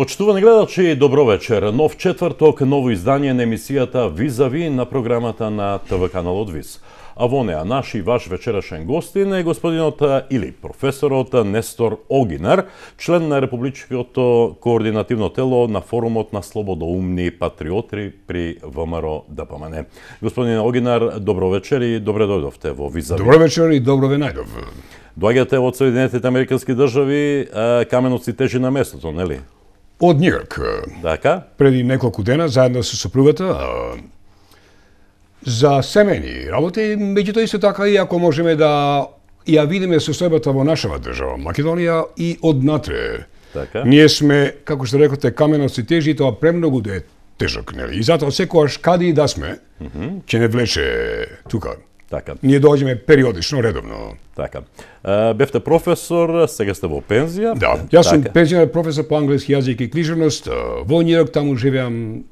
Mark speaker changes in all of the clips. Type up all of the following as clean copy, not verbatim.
Speaker 1: Почитувани гледачи, добро вечер. Нов четврток, ново издание на емисијата Визави на програмата на ТВ каналот ВИЗ. А во неа наш и ваш вечерашен гостин е господинот или професорот Нестор Огинар, член на Републичкото координативно тело на Форумот на слободоумни патриоти при ВМРО ДПМН. Господин Огинар, добро вечер и добре дојдовте во Визави.
Speaker 2: Добро вечер и добро ве најдов.
Speaker 1: Доаѓате од Соединетите Американски држави, каменот си тежи на местото, нели?
Speaker 2: Од Нјујорк.
Speaker 1: Така?
Speaker 2: Преди неколку дена, заедно со сопругата, за семејни работи, меѓутоа исто така и ако можеме да ја видиме состојбата во нашава држава, Македонија, и однатре.
Speaker 1: Така.
Speaker 2: Ние сме, како што рекоте, каменот си тежи, тоа премногу да е тежок, нели? И затоа секогаш каде и да сме, ќе не влече тука.
Speaker 1: Така.
Speaker 2: Ние доаѓаме периодично, редовно.
Speaker 1: Така. Бевте професор, сега сте во пензија.
Speaker 2: Да, јас сум пензионер професор по англиски јазик и книжевност. Во Њујорк таму живеам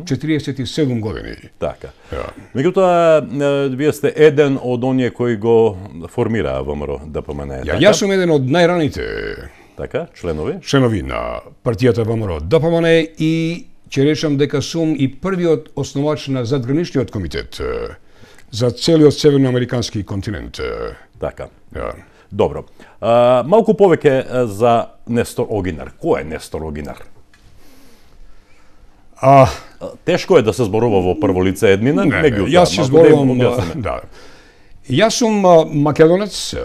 Speaker 2: 47 години.
Speaker 1: Така.
Speaker 2: Ja.
Speaker 1: Меѓутоа, вие сте еден од оние кои го формираа ВМРО ДПМН.
Speaker 2: Јас сум еден од најраните
Speaker 1: Така,
Speaker 2: членови на партијата ВМРО ДПМН и ќе речам дека сум и првиот основач на задграничниот комитет за целиот северноамерикански континент.
Speaker 1: Така.
Speaker 2: Ja.
Speaker 1: Добро. Малку повеќе за Нестор Огинар. Кој е Нестор Огинар? Тешко е да се зборува во прво лице еднина, меѓутоа.
Speaker 2: Јас ќе зборувам, да. Јас сум македонец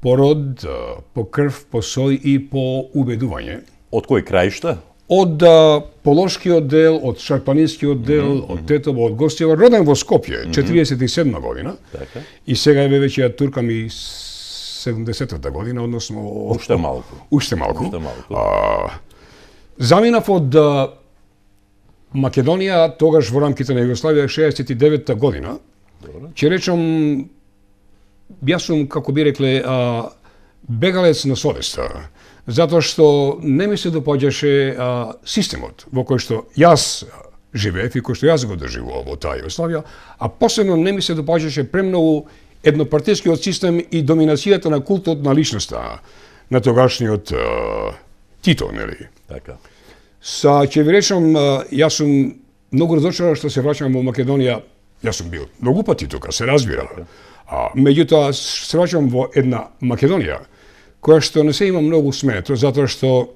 Speaker 2: по род, по крв, по сој и по убедување.
Speaker 1: Од кој краишта?
Speaker 2: Од Полошкиот дел, од Шарпанинскиот дел, од Тетово, од Гостиево, роден во Скопје, 47 година.
Speaker 1: Така.
Speaker 2: И сега еве веќе ја туркам и 70-та година, односно
Speaker 1: Уште малку.
Speaker 2: Уште малку.
Speaker 1: Уште малку.
Speaker 2: Заминав од Македонија тогаш во рамките на Југославија 69-та година.
Speaker 1: Добро.
Speaker 2: Ќе речам, јас сум, како би рекле, бегалец на совеста. Затоа што не ми се допаѓаше системот во кој што јас живеев и кој што јас го доживував во таа Југославија, а посебно не ми се допаѓаше премногу еднопартискиот систем и доминацијата на култот на личноста на тогашниот Тито, нели?
Speaker 1: Така.
Speaker 2: Ќе ви речам, јас сум многу разочаран што се враќам во Македонија. Јас сум бил многу пати тука, се разбира. Меѓутоа се враќам во една Македонија која што не се има многу смето, затоа што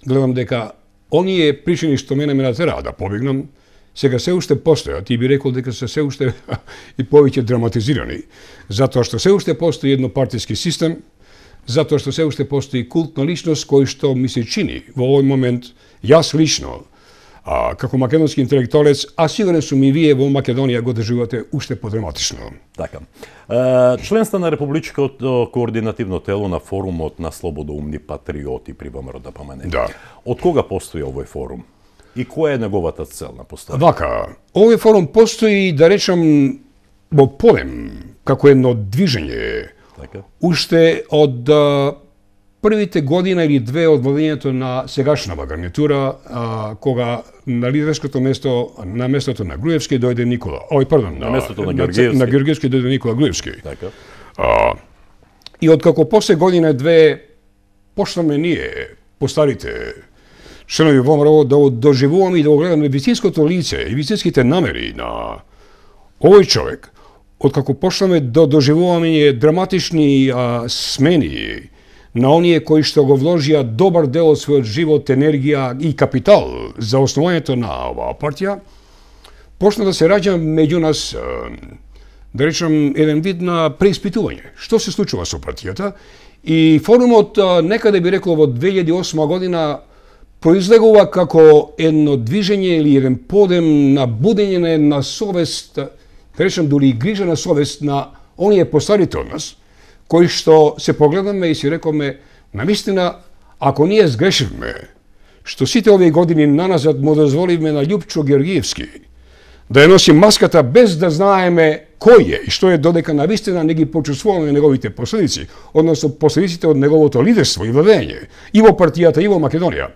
Speaker 2: гледам дека оние причини што мене ме натераа да побегнам, сега се уште постојат и би рекол дека се уште и повеќе драматизирани, затоа што се уште постои еднопартиски систем, затоа што се уште постои култ на личност кој што ми се чини во овој момент, јас лично, како македонски интелектуалец, а сигурен сум и вие во Македонија го доживувате уште подраматично.
Speaker 1: Така. Членство на Републичкото координативно тело на Форумот на слободоумни патриоти при ВМРО ДПМН.
Speaker 2: Да.
Speaker 1: Од кога постои овој форум? И која е неговата цел на постојање?
Speaker 2: Вака, овој форум постои, да речам, во полем, како едно движење,
Speaker 1: Така.
Speaker 2: уште од првите година или две од владењето на сегашнава гарнитура, кога на лидерското место, на местото на Груевски дојде Никола.
Speaker 1: На местото на Георгиевски.
Speaker 2: На Георгиевски дојде Никола Груевски.
Speaker 1: Така.
Speaker 2: И откако после година две почнаме ние, постарите членови во ВМРО, да доживуваме и да го гледаме вистинското лице и вистинските намери на овој човек, откако почнаме да доживуваме ние драматични смени на оние кои што го вложија добар дел од својот живот, енергија и капитал за основањето на оваа партија, почна да се раѓа меѓу нас, да речем, еден вид на преиспитување. Што се случува со партијата? И форумот, некаде би рекол, во 2008 година произлегува како едно движење или еден подем на будење на една совест, да речем, дури и грижа на совест на оние постарите од нас, кои што се погледаме и си рековме, навистина, ако ние сгрешивме, што сите овие години наназад му дозволивме на Љупчо Георгиевски да ја носи маската без да знаеме кој е и што е, додека навистина не ги почувствуваме неговите последици, односно последиците од неговото лидерство и владење, и во партијата, и во Македонија.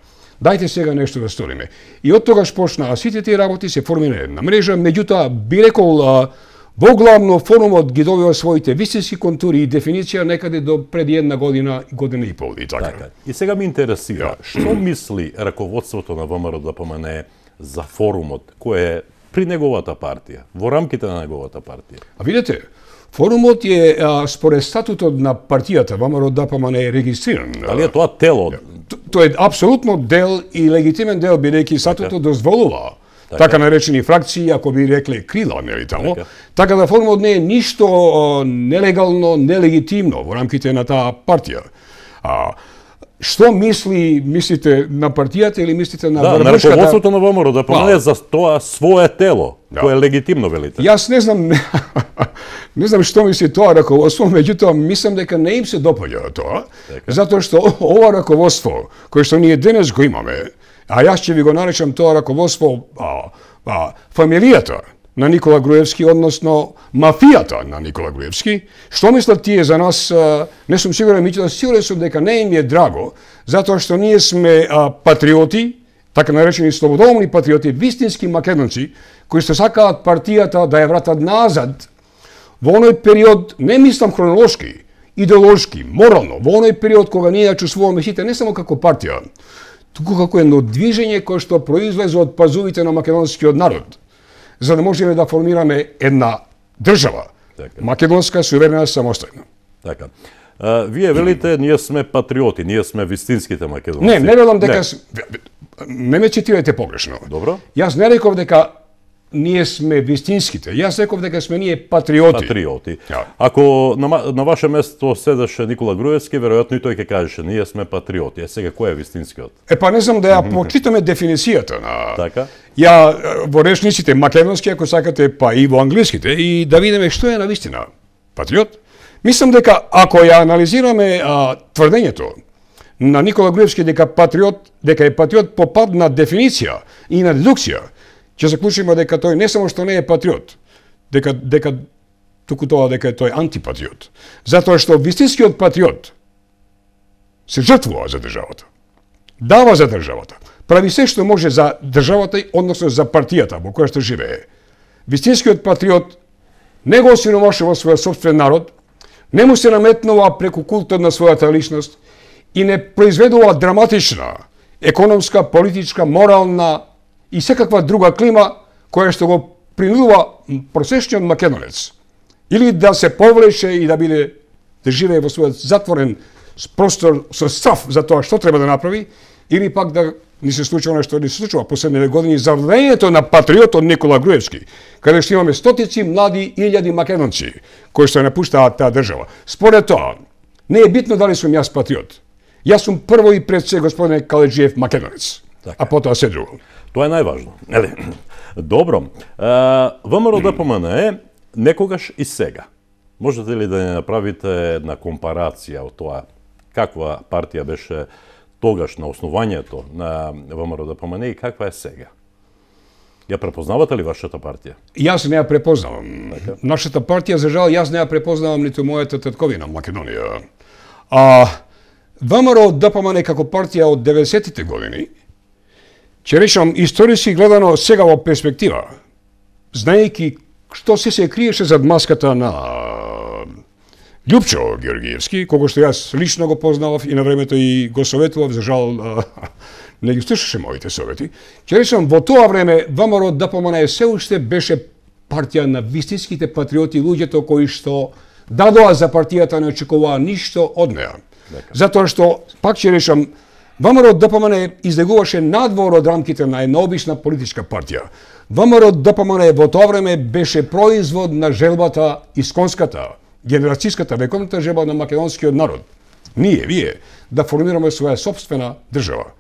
Speaker 2: Дајте сега нешто да сториме. И од тогаш почнаа сите тие работи, се формира една мрежа, меѓутоа би рекол Воглавно форумот ги добива своите вистински контури и дефиниција некаде до пред една година, година и пол и така.
Speaker 1: Така. И сега ми интересира, што мисли раководството на ВМРО ДПМНЕ за форумот кој е при неговата партија, во рамките на неговата партија?
Speaker 2: А видите, форумот е според статутот на партијата ВМРО ДПМНЕ регистриран.
Speaker 1: Дали е тоа тело?
Speaker 2: Тој е апсолутно дел и легитимен дел, бидејќи статутот дозволува така наречени фракции, ако би рекле крила, нели тамо. Така да форумот не е ништо нелегално, нелегитимно во рамките на таа партија. Што мислите на партијата или мислите на
Speaker 1: врвушката? Да, на раководството на ВМРО ДПМНЕ за тоа свое тело, кое е легитимно, велите.
Speaker 2: Јас не знам, не знам што мисли тоа раководство, меѓутоа мислам дека не им се допаѓа тоа, затоа што ова раководство, кое што ние денес го имаме, а јас ќе ви го наречам тоа раководство фамилијата на Никола Груевски, односно мафијата на Никола Груевски. Што мислат тие за нас, не сум сигурен, меѓутоа сигурен сум дека не им е драго, затоа што ние сме патриоти, така наречени слободолни патриоти, вистински македонци, кои што сакаат партијата да ја вратат назад во оној период, не мислам хронолошки, идеолошки, морално, во оној период кога ние ја чувствуваме сите не само како партија, туку како едно движење кое што произлезе од пазувите на македонскиот народ, за да можеме да формираме една држава, македонска, суверена, самостојна.
Speaker 1: Така. Вие велите, ние сме патриоти, ние сме вистинските македонци.
Speaker 2: Не велам дека... Не ме цитирате погрешно.
Speaker 1: Добро.
Speaker 2: Јас не реков дека ние сме вистинските. Јас реков дека сме ние патриоти.
Speaker 1: Патриоти. Ако на ваше место седеше Никола Груевски, веројатно и тој ќе кажеше ние сме патриоти. Сега кој е вистинскиот?
Speaker 2: Па не знам да ја почитаме дефиницијата на...
Speaker 1: Така.
Speaker 2: Ја во речниците македонски, ако сакате, па и во англиските, и да видиме што е навистина патриот. Мислам дека ако ја анализираме тврдењето на Никола Груевски дека е патриот по падна дефиниција и на дедукција, ќе заклучиме дека тој не само што не е патриот, дека туку тоа дека тој е антипатриот. Затоа што вистинскиот патриот се жртвува за државата. Дава за државата. Прави се што може за државата, односно за партијата во која што живее. Вистинскиот патриот не го осиромашува својот сопствен народ, не му се наметнува преку култот на својата личност и не произведува драматична економска, политичка, морална и секаква друга клима која што го принудува просечниот македонец или да се повлече и да живее во својот затворен простор со страв за тоа што треба да направи, или пак да ни се случува нешто ни се случува последниве години завладењето на патриотот Никола Груевски, каде што имаме стотици млади илјади македонци кои што напуштаат таа држава. Според тоа, не е битно дали сум јас патриот. Јас сум прво и пред се господине Каледжиев македонец, а потоа се друго.
Speaker 1: Тоа е најважно. Добро. ВМРО ДПМНЕ некогаш и сега. Можете ли да не направите една компарација од тоа каква партија беше тогаш на основањето на ВМРО ДПМНЕ и каква е сега? Ја препознавате ли вашата партија?
Speaker 2: Јас не ја препознавам. Нашата партија, за жал, јас не ја препознавам ниту мојата татковина Македонија. ВМРО ДПМНЕ како партија од 90-тите години, ќе речам историски гледано сега во перспектива, знаејќи што се криеше зад маската на Љупчо Георгиевски, кого што јас лично го познавав и на времето и го советував, за жал не ги слушаше моите совети. Ќе речам, во тоа време ВМРО ДПМНЕ се уште беше партија на вистинските патриоти, луѓето кои што дадоа за партијата, не очекуваа ништо од неа. Затоа што, пак ќе речам, ВМРО ДПМНЕ излегуваше надвор од рамките на една обична политичка партија. ВМРО ДПМНЕ во тоа време беше производ на желбата исконската, генерацијската, вековната желба на македонскиот народ. Вие, да формираме своја собствена држава.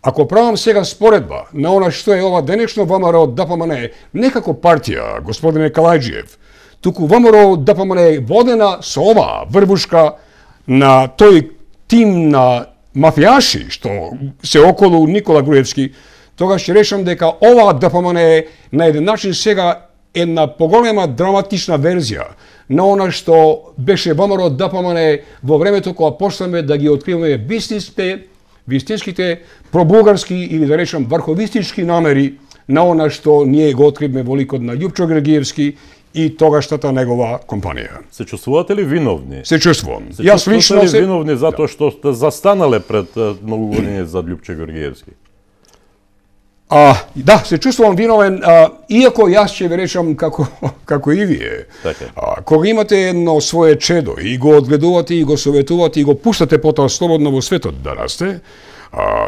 Speaker 2: Ако правам сега споредба на она што е ова денешно ВМРО ДПМНЕ, не како партија, господине Калајджиев, туку ВМРО ДПМНЕ водена со оваа врвушка на тој тим на мафијаши што се околу Никола Груевски, тогаш ќе речам дека оваа ДПМНЕ на еден начин сега една поголема драматична верзија на она што беше ВМРО ДПМНЕ во времето кога почнаме да ги откриваме вистинските пробулгарски или да речам варховистички намери на она што ние го откривме во ликот на Љупчо Георгиевски и тогашната негова компанија.
Speaker 1: Се чувствувате ли виновни?
Speaker 2: Се чувствувам.
Speaker 1: Се чувствувате ли виновни затоа што сте застанале пред многу години за Љупче Георгиевски?
Speaker 2: Да, се чувствувам виновен, иако јас ќе ви речам како и вие.
Speaker 1: Така.
Speaker 2: Кога имате едно свое чедо и го одгледувате и го советувате и го пуштате потоа слободно во светот да расте,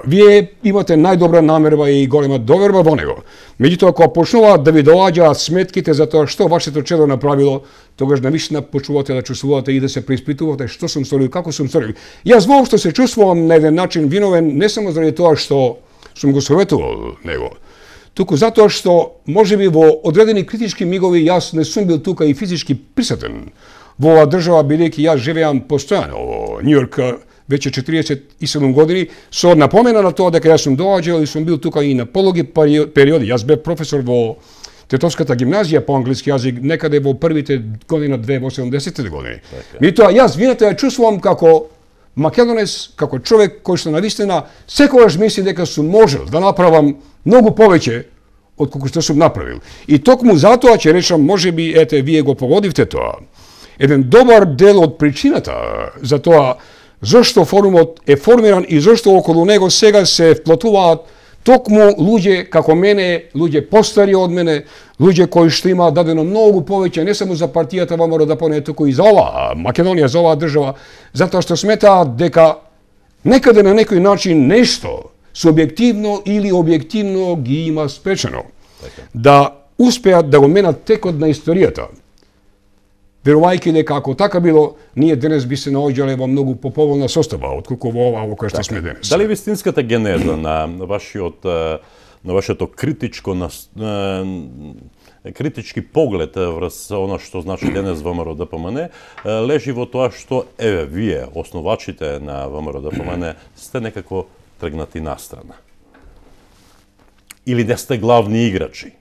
Speaker 2: вие имате најдобра намерба и голема доверба во него. Меѓутоа, кога почнуваат да ви доаѓаат сметките за тоа што вашето чедо направило, тогаш навистина почнувате да чувствувате и да се преиспитувате што сум сторил, како сум сторил. Јас воопшто се чувствувам на еден начин виновен не само заради тоа што сум го советувал него, туку затоа што можеби во одредени критички мигови јас не сум бил тука и физички присутен во оваа држава, бидејќи јас живеам постојано во Њујорк веќе 47 години, со напомена на тоа дека јас сум доаѓал и сум бил тука и на пологи периоди. Јас бев професор во Тетовската гимназија по англиски јазик некаде во првите година 2 во 70-те години. Меѓутоа, јас вината ја чувствувам како македонец, како човек кој што навистина секогаш мисли дека сум можел да направам многу повеќе од колку што сум направил. И токму затоа ќе речам, можеби, ете, вие го погодивте тоа. Еден добар дел од причината за тоа зашто форумот е формиран и зашто околу него сега се вплотуваат токму луѓе како мене, луѓе постари од мене, луѓе кои што имаат дадено многу повеќе не само за партијата ВМРО ДПМНЕ, туку и за оваа Македонија, за оваа држава, затоа што сметаат дека некаде на некој начин нешто субјективно или објективно ги има спречено да успеат да го менат текот на историјата. Верувајќи дека ако така било, ние денес би се наоѓале во многу поповолна состава отколку во ова во која што сме денес.
Speaker 1: Дали вистинската генеза на вашето критички поглед врз она што значи денес ВМРО ДПМНЕ лежи во тоа што вие, основачите на ВМРО ДПМНЕ, сте некако тргнати настрана? Или не сте главни играчи?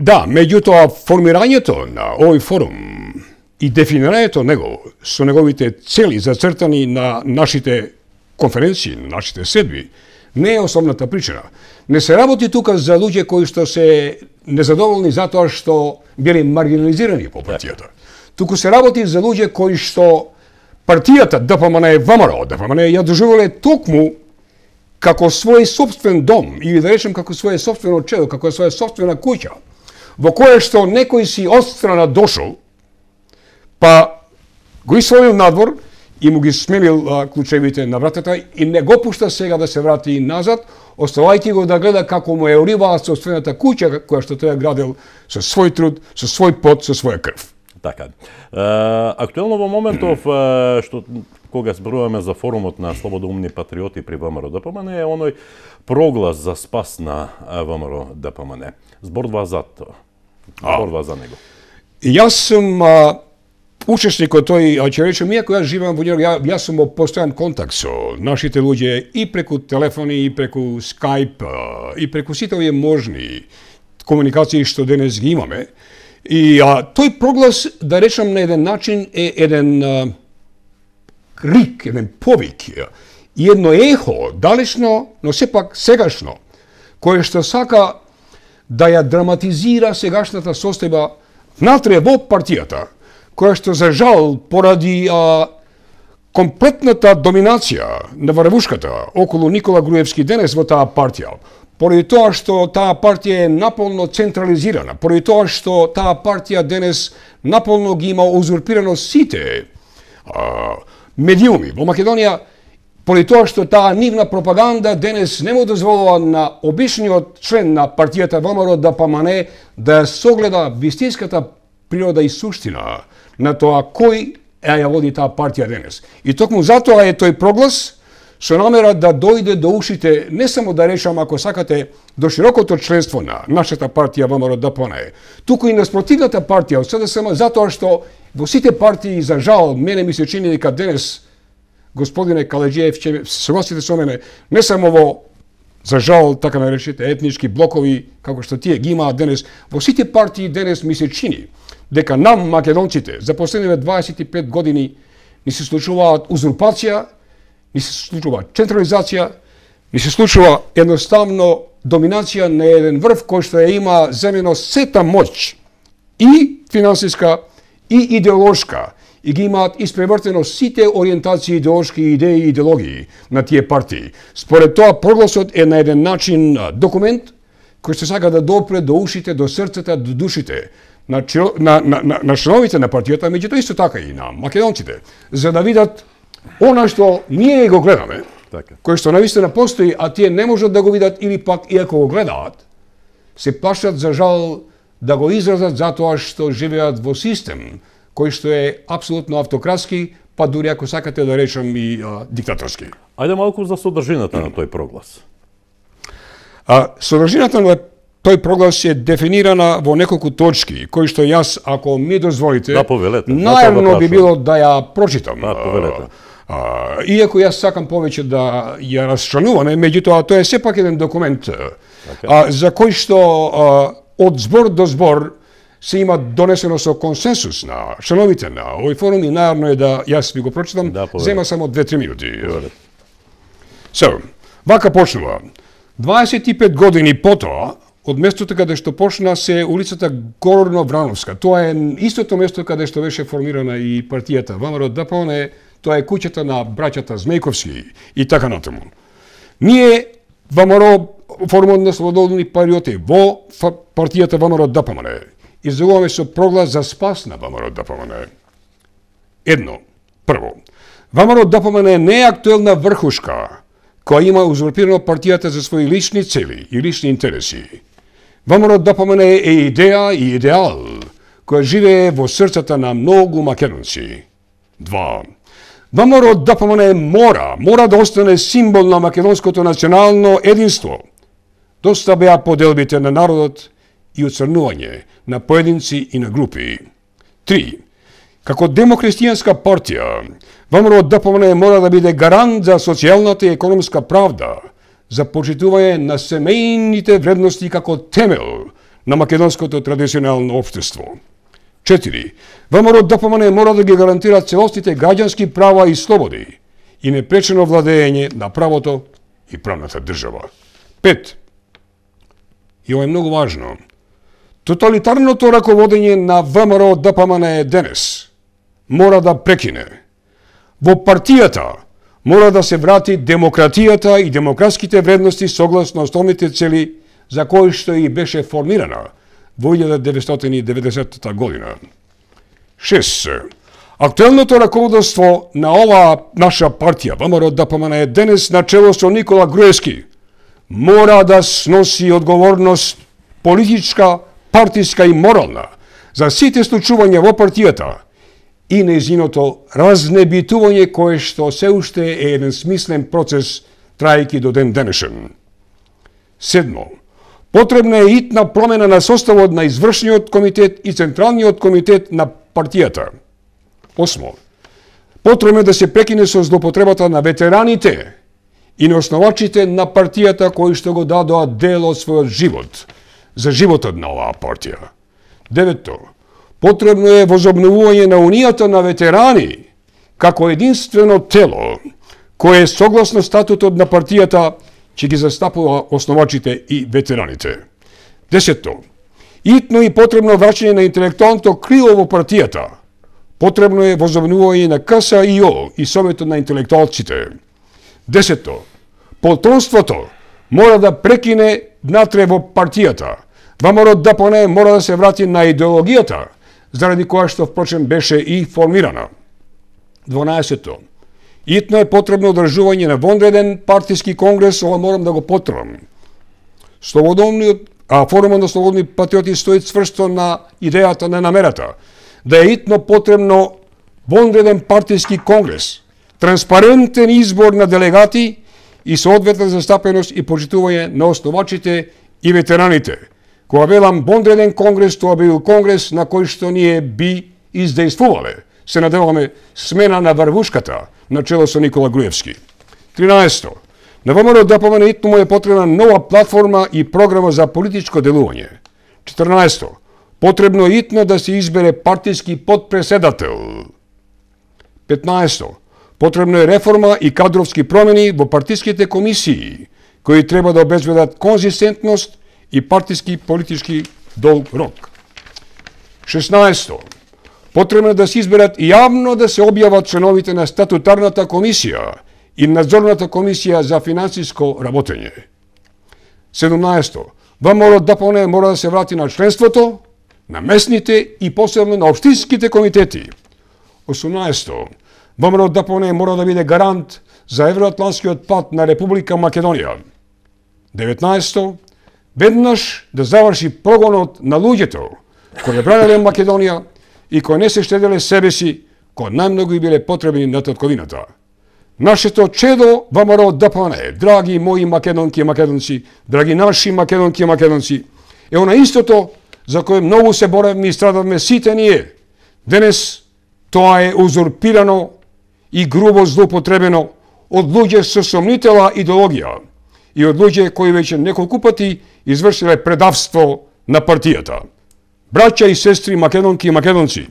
Speaker 2: Да, меѓутоа формирањето на овој форум и дефинирањето него со неговите цели зацртани на нашите конференции, на нашите седби, не е основната причина. Не се работи тука за луѓе кои што се незадоволни затоа што биле маргинализирани по партијата. Туку се работи за луѓе кои што партијата ДПМНЕ ВМРО, ДПМНЕ ја доживеле токму како свој собствен дом, или да речем како своје собствено чедо, како своја собствена куќа, во која што некој си отстрана дошол, па го исвоил надвор и му ги сменил клучевите на вратата и не го пушта сега да се врати назад, оставајќи го да гледа како му е ориваа собствената куќа која што тој ја градил со свој труд, со свој пот, со своја крв.
Speaker 1: Така. Актуелно во моментов што кога зборуваме за форумот на слободоумни патриоти при ВМРО ДПМНЕ е оној проглас за спас на ВМРО ДПМНЕ. Зборува за тоа. Зборува за него.
Speaker 2: Јас сум учесник од тој, ќе речем, иако јас живеам во Њујорк, јас сум во постојан контакт со нашите луѓе и преку телефони, и преку Skype, и преку сите овие можни комуникации што денес ги имаме. И тој проглас, да речам на еден начин, е еден крик, еден повик, и едно ехо, далечно, но сепак сегашно, кое што сака да ја драматизира сегашната состојба внатре во партијата, која што за жал поради комплетната доминација на врвушката околу Никола Груевски денес во таа партија, поради тоа што таа партија е наполно централизирана, поради тоа што таа партија денес наполно ги има узурпирано сите медиуми во Македонија, поради тоа што таа нивна пропаганда денес не му дозволува на обичниот член на партијата ВМРО ДПМНЕ да согледа вистинската природа и суштина на тоа кој ја води таа партија денес. И токму затоа е тој проглас со намера да дојде до ушите, не само да речам, ако сакате, до широкото членство на нашата партија ВМРО ДПМНЕ, туку и на спротивната партија од СДСМ, затоа што во сите партии, за жал, мене ми се чини дека денес, господине Каледжиев, ќе се согласите со мене, не само во, за жал, така наречите етнички блокови, како што тие ги имаат денес, во сите партии денес ми се чини дека нам, македонците, за последниве 25 години ни се случуваат узурпација, ни се случува централизација, ни се случува едноставно доминација на еден врв кој што ја има земено сета моќ и финансиска, и идеолошка, и ги имаат испревртено сите ориентации, идеолошки идеи и идеологии на тие партии. Според тоа, прогласот е на еден начин документ кој се сака да допре до ушите, до срцата, до душите на членовите на партијата, меѓутоа исто така и на македонците, за да видат она што ние го гледаме, кој што навистина постои, а тие не можат да го видат или пак, иако го гледаат, се плашат за жал да го изразат затоа што живеат во систем кој што е апсолутно автократски, па дури ако сакате да речам и диктаторски.
Speaker 1: Ајде малку за содржината на тој проглас.
Speaker 2: Содржината на тој проглас е дефинирана во неколку точки, кои што јас, ако ми дозволите, најавно би било да ја прочитам. Иако јас сакам повеќе да ја расчленуваме, меѓутоа тоа е сепак еден документ за кој што од збор до збор се има донесено со консенсус на членовите на овој форум и најавно е да јас ви го прочитам, зема само 2-3 минути. Вака почнува. 25 години потоа, од местото каде што почна се улицата Горно-Врановска. Тоа е истото место каде што беше формирана и партијата ВМРО-ДПМНЕ, тоа е куќата на браќата Змејковски и така натаму. Ние ВМРО, форумот на слободолни патриоти, во партијата ВМРО-ДПМНЕ, изјавуваме со проглас за спас на ВМРО-ДПМНЕ. Прво, ВМРО-ДПМНЕ не е актуелна врхушка која има узурпирано партијата за своји лични цели и лични интереси. ВМРО-ДПМНЕ е идеја и идеал која живее во срцата на многу македонци. 2. ВМРО-ДПМНЕ мора да остане символ на македонското национално единство. Доста беа поделбите на народот и оцрнување на поединци и на групи. 3. Како демокристијанска партија, ВМРО-ДПМНЕ мора да биде гарант за социјалната и економска правда, за почитување на семејните вредности како темел на македонското традиционално општество. 4. ВМРО-ДПМНЕ мора да ги гарантира целостите граѓански права и слободи и непречено владење на правото и правната држава. 5. И ова е многу важно. Тоталитарното раководење на ВМРО-ДПМНЕ денес мора да прекине. Во партијата мора да се врати демократијата и демократските вредности согласно основните цели за кои што и беше формирана во 1990 година. 6. Актуелното раководство на оваа наша партија, ВМРО-ДПМНЕ, денес на чело со Никола Груевски, мора да сноси одговорност политичка, партиска и морална за сите случувања во партијата и нејзиното разнебитување кое што се уште е еден смислен процес трајки до ден денешен. 7. Потребна е итна промена на составот на извршниот комитет и централниот комитет на партијата. 8. Потребно е да се прекине со злоупотребата на ветераните и на основачите на партијата кои што го дадоа дел од својот живот за животот на оваа партија. 9. Потребно е возобновување на унијата на ветерани како единствено тело кое согласно статутот на партијата ќе ги застапува основачите и ветераните. 10. Итно и потребно враќање на интелектуалното крило во партијата. Потребно е возобновување на КСИО и Советот на интелектуалците. 10. Потомството мора да прекине внатре во партијата. ВМРО-ДПМНЕ мора да се врати на идеологијата, заради која што впрочем беше и формирана. 12. Итно е потребно одржување на вонреден партиски конгрес, ова морам да го потребам. Форумот на слободни патриоти стои цврсто на идејата, на намерата, да е итно потребно вонреден партиски конгрес, транспарентен избор на делегати и соодветна застапеност и почитување на основачите и ветераните. Кога велам вонреден конгрес, тоа бил конгрес на кој што ние би издействувале. Се надеваме смена на врвушката на чело со Никола Груевски. 13. На ВМРО-ДПМНЕ итно му е потребна нова платформа и програма за политичко делување. 14. Потребно е итно да се избере партиски подпредседател. 15. Потребно е реформа и кадровски промени во партиските комисии, кои треба да обезбедат конзистентност и партиски политички долг рок. 16. Потребно е да се изберат и јавно да се објават членовите на статутарната комисија и надзорната комисија за финансиско работење. 17. ВМРО-ДПМНЕ мора да се врати на членството, на местните и посебно на општинските комитети. 18. ВМРО-ДПМНЕ мора да биде гарант за евроатлантскиот пат на Република Македонија. 19. Веднаш да заврши прогонот на луѓето кои бранеле Македонија и кои не се штеделе себе си, кои најмногу и биле потребни на татковината. Нашето чедо ВМРО-ДПМНЕ, драги мои македонки и македонци, драги наши македонки и македонци, е она истото за кое многу се боревме и страдавме сите ние. Денес тоа е узурпирано и грубо злоупотребено од луѓе со сомнителна идеологија и од луѓе кои веќе неколку пати извршиле предавство на партијата. Браќа и сестри македонки и македонци,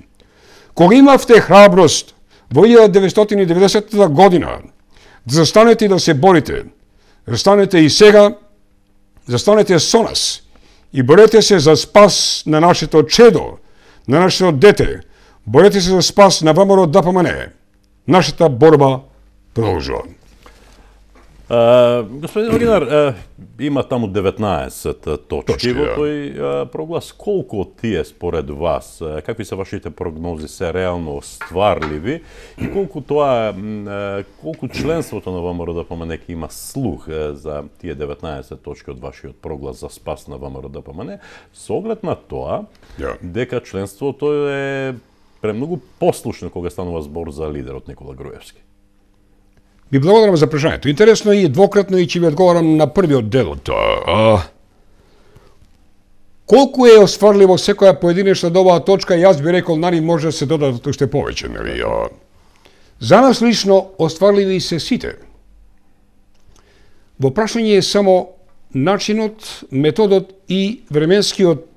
Speaker 2: кога имавте храброст во 1990 година да застанете и да се борите, застанете и сега, застанете со нас и борете се за спас на нашето чедо, на нашето дете, борете се за спас на ВМРО-ДПМНЕ. Нашата борба продолжува.
Speaker 1: Господин Оринар, има таму 19 точки во тој проглас. Колку од тие според вас, какви се вашите прогнози, се реално стварливи и колку членството на ВМРО-ДПМНЕ има слух за тие 19 точки од вашиот проглас за спас на ВМРО-ДПМНЕ, со оглед на тоа дека членството е премногу послушно кога станува збор за лидерот Никола Груевски?
Speaker 2: Ви благодарам за прашањето. Интересно и двократно и ќе ви одговорам на првиот дел од тоа. Колку е осварливо секоја поединечна до оваа точка, јас би рекол, може да се додадат уште повеќе, нели? За нас лично осварливи се сите. Во прашање е само начинот, методот и временскиот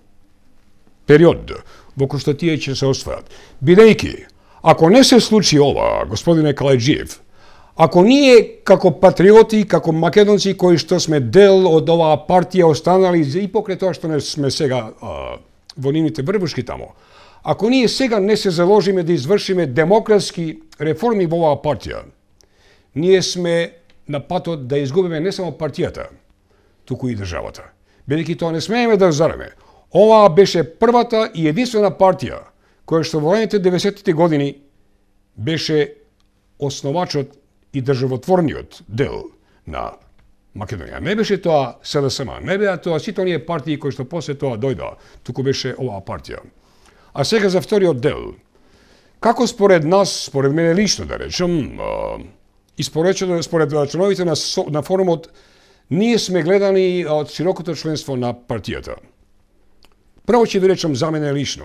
Speaker 2: период во кој што тие ќе се освојат. Бидејќи, ако не се случи ова, господине Калајджиев, ако ние како патриоти, како македонци кои што сме дел од оваа партија останали и покрај тоа што не сме сега во нивните врвушки тамо, ако ние сега не се заложиме да извршиме демократски реформи во оваа партија, ние сме на патот да изгубиме не само партијата, туку и државата. Бидејќи тоа не смееме да зараме. Оваа беше првата и единствена партија која што во ранните 90-тите години беше основачот и државотворниот дел на Македонија. Не беше тоа СДСМ, не беа тоа сите оние партии кои што после тоа дојдоа, туку беше оваа партија. А сега за вториот дел. Како според нас, според мене лично да речем, и според членовите на форумот, ние сме гледани од широкото членство на партијата. Прво ќе ви речем за мене лично.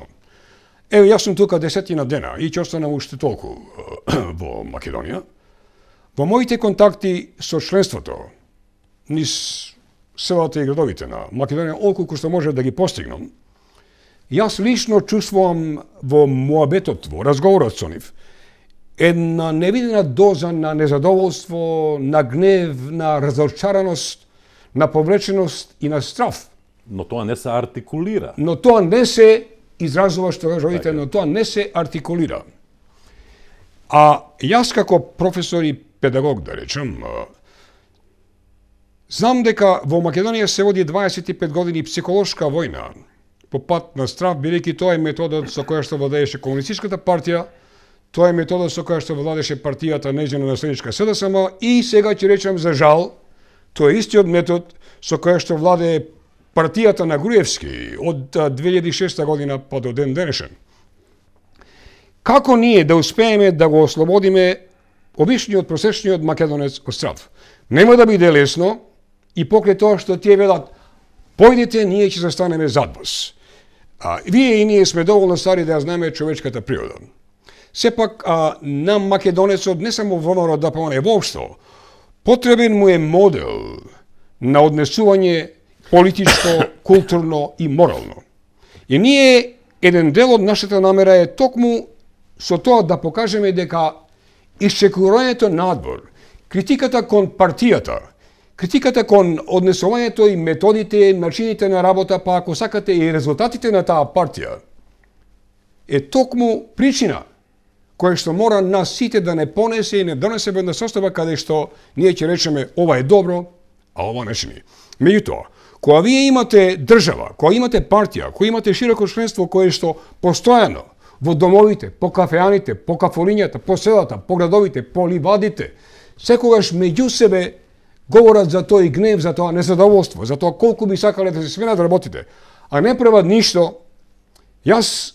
Speaker 2: Ево, јас сум тука 10 дена и ќе останам уште толку во Македонија. Во моите контакти со членството, низ селата и градовите на Македонија, околку што може да ги постигнам, јас лично чувствувам во муабетот, во разговорот со нив, една невидена доза на незадоволство, на гнев, на разочараност, на повлеченост и на страв.
Speaker 1: Но тоа не се артикулира.
Speaker 2: Но тоа не се изразува, што кажете, но тоа не се артикулира. А јас како професор и педагог, да речем, знам дека во Македонија се води 25 години психолошка војна по пат на страв, бидејќи тоа е методот со која што владееше комунистичката партија, тоа е методот со која што владееше партијата нејзина наследничка СДСМ и сега ќе речем за жал, тоа е истиот метод со која што владее партијата на Груевски од 2006 година па до ден денешен. Како ние да успееме да го ослободиме обичниот просечниот македонец од страв? Нема да биде лесно и покрај тоа што тие велат појдете, ние ќе застанеме зад вас. Вие и ние сме доволно стари да ја знаеме човечката природа. Сепак на македонецот, не само ВМРО-ДПМНЕ, воопшто, потребен му е модел на однесување политичко, културно и морално. И ние, еден дел од нашата намера е токму со тоа да покажеме дека исчекувањето надвор, критиката кон партијата, критиката кон однесувањето и методите, начините на работа, па ако сакате и резултатите на таа партија, е токму причина која што мора нас сите да не понесе и не донесе во една состава каде што ние ќе речеме ова е добро, а ова не чини. Меѓутоа, кога вие имате држава, кога имате партија, кога имате широко членство кое што постојано во домовите, по кафеаните, по кафолињата, по селата, по градовите, по ливадите, секогаш меѓу себе говорат за тој гнев, за тоа незадоволство, за тоа колку би сакале да се сменат работите, а не прават ништо, јас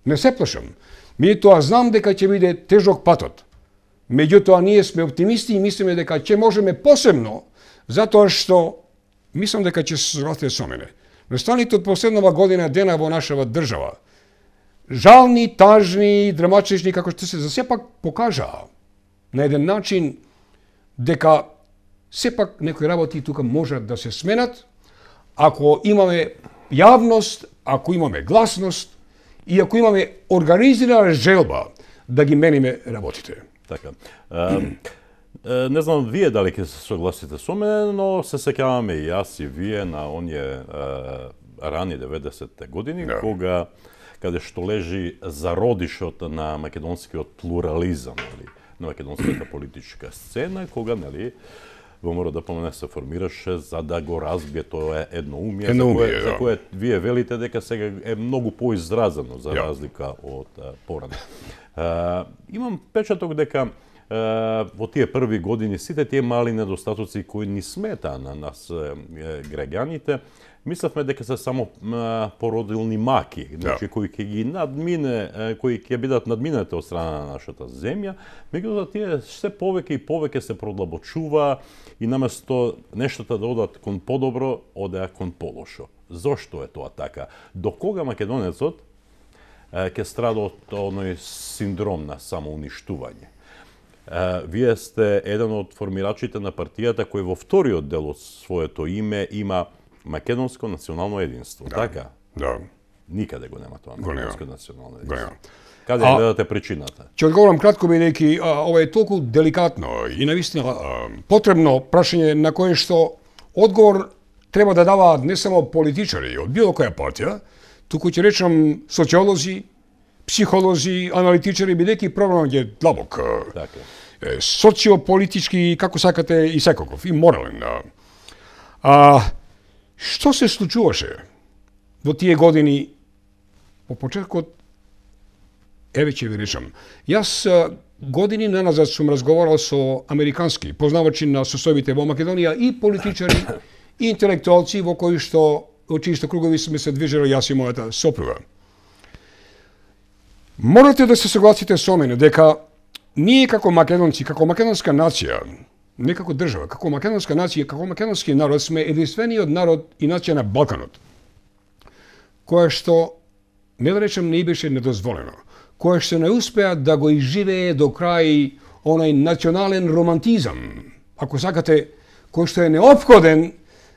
Speaker 2: не се плашам. Меѓутоа знам дека ќе биде тежок патот. Меѓутоа ние сме оптимисти и мислиме дека ќе можеме посебно, затоа што мислам дека ќе се согласите со мене. Настаните од последнава година дена во нашава држава, жални, тажни, драматични, како што се за сепак покажаа на еден начин дека сепак некои работи тука можат да се сменат, ако имаме јавност, ако имаме гласност и ако имаме организирана желба да ги мениме работите.
Speaker 1: Така. Не знам вие дали ќе се согласите со мене, но се сеќаваме и јас и вие на оние рани 90-те години, каде што лежи зародишот на македонскиот плурализам, на македонската политичка сцена, кога, во мора да помене се формираше за да го разбие тоа едноумие, за кое вие велите дека сега е многу поизразено за разлика од порано. Имам печаток дека во тие први години сите тие мали недостатоци кои ни сметаа на нас граѓаните, мислевме дека се само породилни маки, значи кои ќе ги надмине, кои ќе бидат надминати од страна на нашата земја, меѓутоа тие се повеќе и повеќе се продлабочува и наместо нештата да одат кон подобро, одеа кон полошо. Зошто е тоа така? До кога македонецот ќе страда од оној синдром на самоуништување? Вие сте еден од формирачите на партијата кој во вториот дел од своето име има македонско национално единство, така?
Speaker 2: Да.
Speaker 1: Никаде го нема тоа македонско национално единство.
Speaker 2: Каде
Speaker 1: гледате причината?
Speaker 2: Ќе одговорам кратко, бидејќи ова е толку деликатно и навистина потребно прашање на кое што одговор треба да даваат не само политичари од било која партија, туку ќе речам социолози, психолози, аналитичари, бидејќи проблемот е длабок.
Speaker 1: Така.
Speaker 2: Социополитички, како сакате, и секаков, и морален. Што се случуваше во тие години по почеткот? Еве ќе ви речам. Јас години наназад сум разговарал со американски познавачи на состојбите во Македонија и политичари и интелектуалци во кои што во чии што кругови сме се движели јас и мојата сопруга. Морате да се согласите со мене дека ние како македонци, како македонска нација, не како држава, како македонска нација, како македонски народ сме единствениот народ и нација на Балканот, која што, не да речем, не беше недозволено, која што не успеа да го изживее до крај онај национален романтизам, ако сакате, кој што е неопходен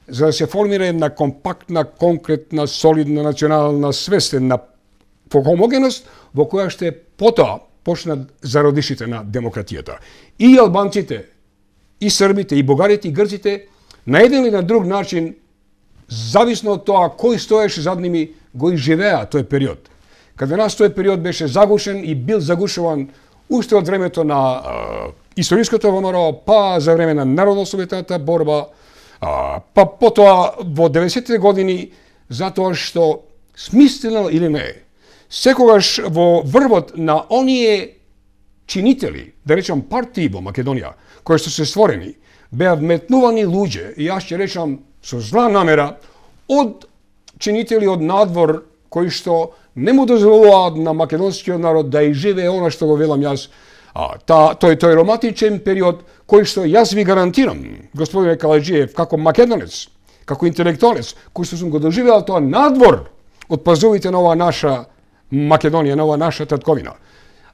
Speaker 2: за да се формира една компактна, конкретна, солидна национална свест, една хомогеност во која што потоа почнат зародишите на демократијата. И албанците, и србите, и бугарите, и грците, на еден или на друг начин, зависно од тоа кој стоеше зад ними, го изживеа тој период. Каде нас тој период беше загушен и бил загушуван уште од времето на историското ВМРО, па за време на народно-освободителната борба, па потоа во 90-те години, затоа што смислено или не, секогаш во врвот на оние чинители, да речам партии во Македонија, кои што се створени, беа вметнувани луѓе, и јас ќе речам со зла намера, од чинители од надвор, кои што не му дозволуваат на македонскиот народ да изживее она што го велам јас, тој романтичен период, кој што јас ви гарантирам, господине Калаџиев, како македонец, како интелектуалец, кој што сум го доживеал тоа надвор од пазовите на оваа наша Македонија, на оваа наша татковина.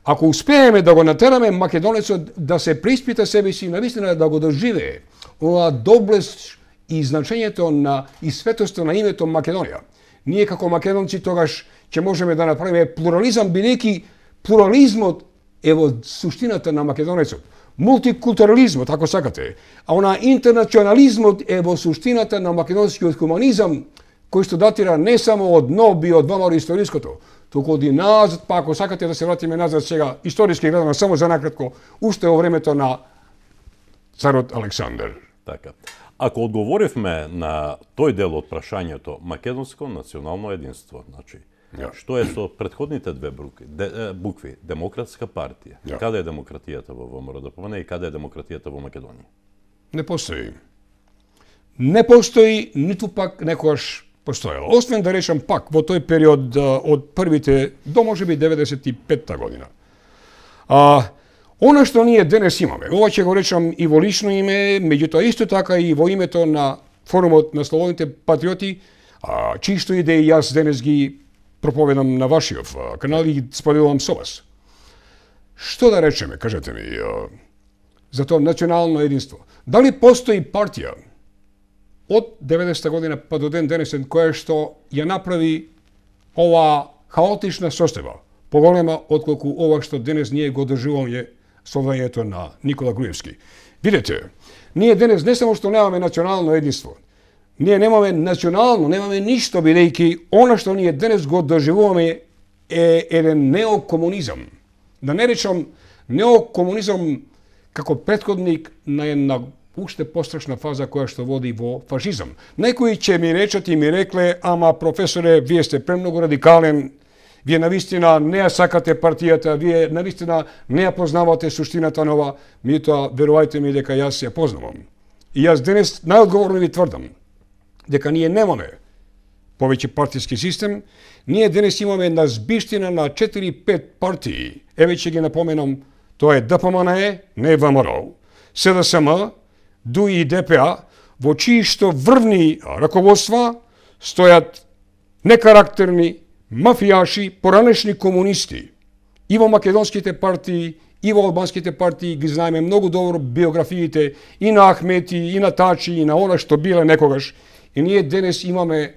Speaker 2: Ако успееме да го натераме македонецот да се преиспита себе си, навистина да го доживее оваа доблест и значењето на и светоста на името Македонија, ние како македонци тогаш ќе можеме да направиме плурализам, бидејќи плурализмот е во суштината на македонецот. Мултикултурализмот, ако сакате, а интернационализмот е во суштината на македонскиот хуманизам, кој што датира не само од нов би од ВМРО историското, туку од и назад, па ако сакате да се вратиме назад сега, историски гледано само за накратко, уште во времето на царот Александар.
Speaker 1: Така. Ако одговоривме на тој дел од прашањето македонско национално единство, значи, што е со претходните две букви, Демократска партија? Каде е демократијата во ВМРО-ДПМН и каде е демократијата во Македонија?
Speaker 2: Не постои. Не постои, ниту пак некојаш постоело. Освен да речам пак, во тој период од првите до можеби 95-та година. Она што ние денес имаме, ова ќе го речам и во лично име, меѓутоа исто така и во името на форумот на слободните патриоти, чисто идеи јас денес ги проповедам на вашиот канал и ги споделувам со вас. Што да речеме, кажете ми, за тоа национално единство? Дали постои партија од 90-та година па до ден денесен која што ја направи ова хаотична состојба, поголема отколку ова што денес ние го доживуваме со владењето на Никола Груевски? Видете, ние денес не само што немаме национално единство, ние немаме национално, немаме ништо, бидејќи она што ние денес го доживуваме е еден неокомунизам. Да не речам неокомунизам како претходник на една уште пострашна фаза која што води во фашизам. Некои ќе ми речат и ми рекле, ама професоре, вие сте премногу радикален, вие навистина не ја сакате партијата, вие навистина не ја познавате суштината на ова, меѓутоа верувајте ми дека јас ја познавам. И јас денес најодговорно ви тврдам дека ние немаме повеќе партиски систем, ние денес имаме една збиштина на 4-5 партии. Еве ќе ги напоменам, тоа е ДПМНЕ, не е ВМРО, СДСМ, ДУИ и ДПА, во чии што врвни раководства стојат некарактерни мафијаши, поранешни комунисти. И во македонските партии, и во албанските партии ги знаеме многу добро биографиите и на Ахмети, и на Тачи, и на она што биле некогаш. И ние денес имаме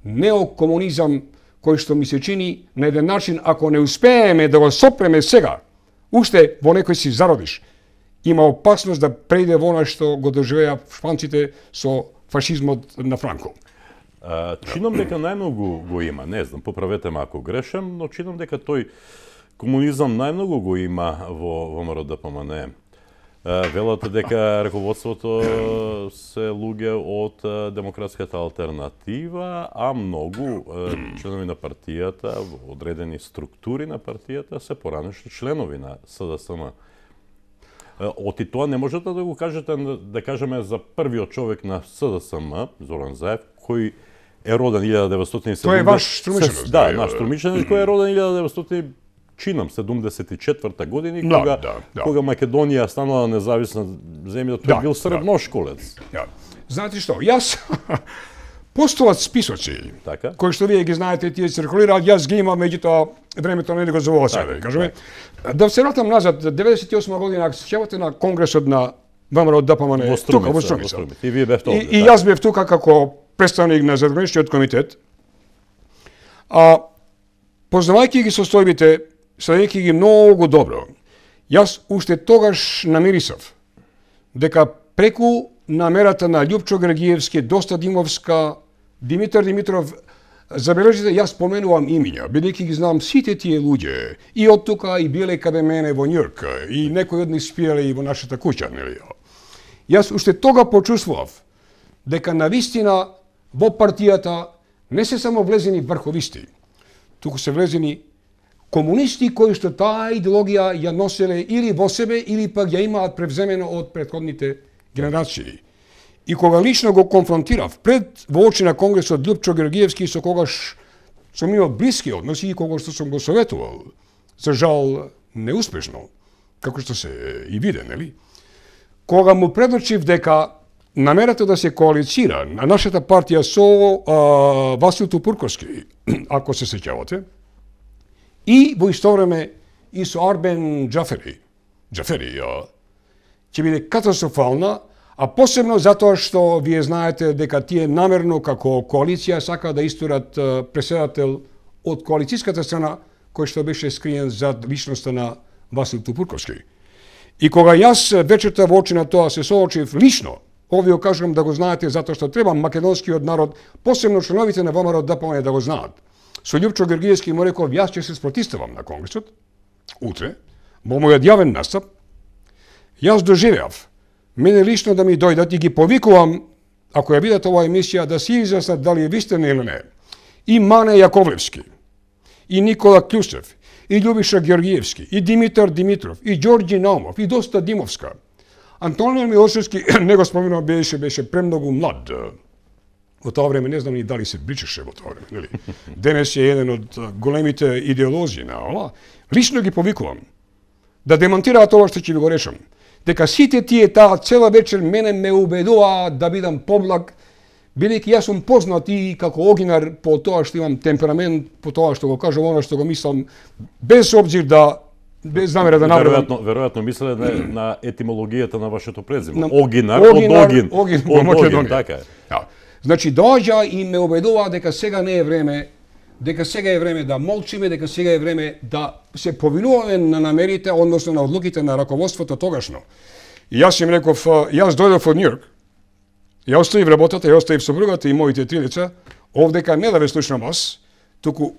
Speaker 2: неокомунизам кој што ми се чини на еден начин, ако не успееме да го сопреме сега, уште во некој си зародиш, има опасност да прејде во она што го доживеа шпанците со фашизмот на Франко.
Speaker 1: Чинам дека најмногу го има, не знам, поправете ме ако грешам, но чинам дека тој комунизам најмногу го има во ВМРО-ДПМН. Велате дека раководството се луѓе од Демократската алтернатива, а многу членови на партијата, одредени структури на партијата се поранешни членови на СДСМ. Оти тоа не можете да го кажете, да кажеме за првиот човек на СДСМ, Зоран Заев, кој е роден 1970...
Speaker 2: Тој е ваш струмичанец.
Speaker 1: Да, наш струмичанец, кој е роден 1974 година, кога Македонија станала независна земја, тој бил средношколец.
Speaker 2: Знаете што, јас постулат списоци, кои што вие ги знаете, тие циркулираат, јас ги имам, меѓутоа времето не го завола себе, кажеме. Да се вратам назад, 98 година, ако се сеќавате на конгресот на ВМРО-ДПМН, тука во Струмица.
Speaker 1: И вие бевте овде.
Speaker 2: И јас бев тука како представник на задграничниот комитет. Познавајќи ги состојбите, следејќи ги многу добро, јас уште тогаш намирисав дека преку намерата на Љупчо Гргиевски, Доста Димовска, Димитар Димитров, забележите, јас споменувам имиња, бидејќи ги знам сите тие луѓе, и од тука, и биле каде мене во Њујорк, и некои од нив спиеле и во нашата куќа, нели? Јас уште тога почувствував дека навистина во партијата не се само влезени врховисти, туку се влезени комунисти кои што таа идеологија ја носеле или во себе, или пак ја имаат превземено од претходните генерации. И кога лично го конфронтирав пред во очи на конгресот Љупчо Георгиевски, со когаш сум имал блиски односи и кога што сум го советувал, за жал неуспешно, како што се и виде, нели? Кога му предочив дека намерата да се коалицира на нашата партија со Васил Тупурковски, ако се сеќавате, и во исто време и со Арбен Џафери, ќе биде катастрофална, а посебно затоа што вие знаете дека тие намерно како коалиција сака да истурат преседател од коалицијската страна кој што беше скриен зад личноста на Васил Тупурковски. И кога јас вечерта во очи на тоа се соочив лично, Овие кажувам да го знаете затоа што треба македонскиот народ, посебно членовите на ВМРО ДПМН да го знаат. Со Љупчо Георгиевски му реков, јас ќе се спротивставам на Конгресот, утре, во мојот јавен настап. Јас доживеав, мене лично да ми дојдат и ги повикувам, ако ја видат оваа емисија, да си изјаснат дали е вистина или не. И Мане Јаковлевски, и Никола Кљусев, и Љубиша Георгиевски, и Димитар Димитров, и Ѓорѓи Наумов, и Доста Димовска. Антонио Милошевски, не го споминам, беше премногу млад. Во тоа време не знам ни дали се бричеше во тоа време, нели? Денес е еден од големите идеолози на ова. Лично ги повикувам да демонтираат ова што ќе ви го решам. Дека сите тие таа цела вечер мене ме убедуваа да бидам поблаг, бидејќи јас сум познат и како огинар по тоа што имам темперамент, по тоа што го кажам, она што го мислам, без обзир да без намера да навредам.
Speaker 1: Веројатно мислеле на етимологијата на вашето презиме.
Speaker 2: Огинар,
Speaker 1: Огин
Speaker 2: во Македонија.
Speaker 1: Така е.
Speaker 2: Значи доаѓа и ме убедува дека сега не е време, дека сега е време да молчиме, дека сега е време да се повинуваме на намерите, односно на одлуките на раководството тогашно. И јас им реков, јас дојдов од Њујорк, ја оставив работата, ја оставив сопругата и моите 3 деца, овдека не да ве слушнам вас, туку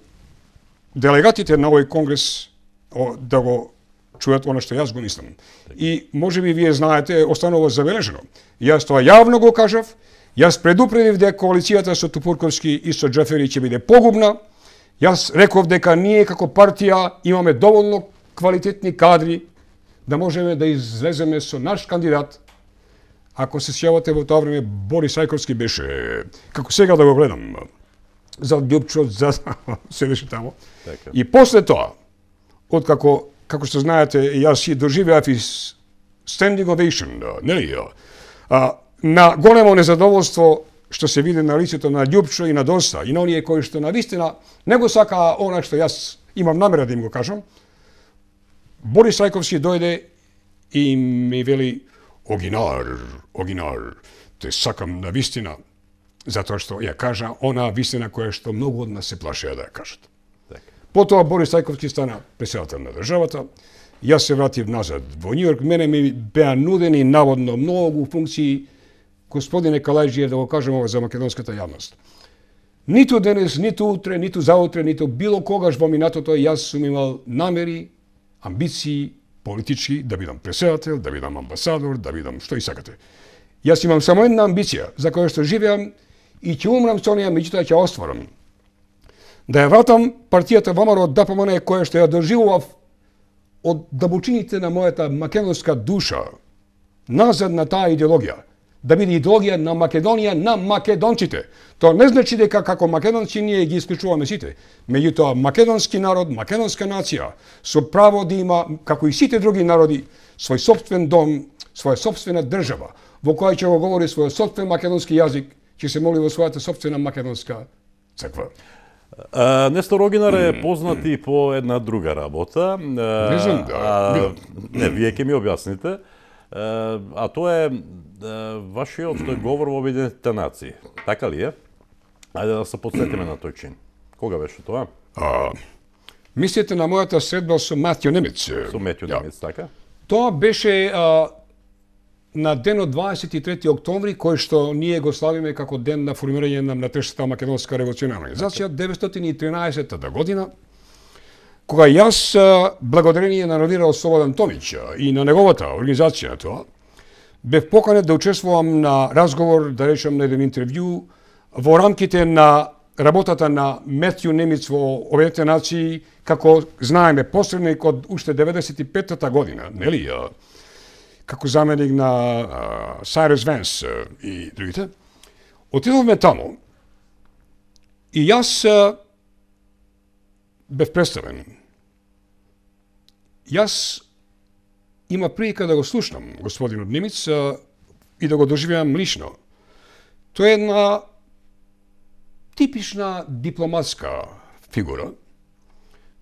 Speaker 2: делегатите на овој конгрес да го чујат она што јас го мислам. И може би вие знаете, останува забележено. Јас тоа јавно го кажав. Јас предупредив дека коалицијата со Тупурковски и со Џафери ќе биде погубна. Јас реков дека ние како партија имаме доволно квалитетни кадри да можеме да излеземе со наш кандидат. Ако се сеќавате, во тоа време Борис Ајковски беше, како сега да го гледам, за Љупчо, за седеше тамо.
Speaker 1: Така.
Speaker 2: И после тоа, откако, како што знаете, јас си доживеав и standing ovation, нели? На големо незадоволство што се види на лицето на Љупчо и на Доста, и на оние кои што навистина не го сакаа она што јас имам намера да им го кажам, Борис Ајковски дојде и ми вели, Огинар, те сакам на вистина, затоа што ја кажа она вистина која што многу од нас се плашеа да ја кажат. Потоа Борис Ајковски стана председател на државата, јас се вратив назад во Њујорк, мене ми беа нудени наводно многу функции. Господине Калајџиев, да го кажем ова за македонската јавност. Ниту денес, ниту утре, ниту заутре, ниту било когаш во минатото јас сум имал намери, амбиции политички да бидам председател, да бидам амбасадор, да бидам што и сакате. Јас имам само една амбиција за која што живеам и ќе умрам со неја, меѓутоа ќе остварам. Да ја вратам партијата ВМРО ДПМН која што ја доживував од дабочините на мојата македонска душа назад на таа идеологија. Да биде идеологија на Македонија, на македонците. Тоа не значи дека како македонци ние ги исклучуваме сите. Меѓутоа, македонски народ, македонска нација, со право да има, како и сите други народи, свој собствен дом, своја собствена држава, во која ќе го говори својот собствен македонски јазик, ќе се моли во својата собствена македонска црква.
Speaker 1: Нестор Огинар е познат и по една друга работа.
Speaker 2: Не знам, да.
Speaker 1: Не, вие ќе ми објасните. А тоа е вашиот говор во Обединетите нации. Така ли е? Ајде да се подсетиме на тој чин. Кога беше тоа?
Speaker 2: Мислите на мојата средба со Матјо Немец.
Speaker 1: Со Матјо Немец, така?
Speaker 2: Тоа беше на денот 23 октомври, кој што ние го славиме како ден на формирање на Третата македонска револуционарна организација, 913 година, кога јас, благодарение на Равирал Слободан Томич и на неговата организација на тоа, бев поканет да учествувам на разговор, да речем на еден интервју, во рамките на работата на Матјо Немец во Обединетите нации, како знаеме, посредник од уште 95-та година, нели, како заменик на Сайрус Венс и другите. Отидовме тамо и јас бев представен. Јас има прилика да го слушнам господинот Немец и да го доживеам лично. Тоа е една типична дипломатска фигура,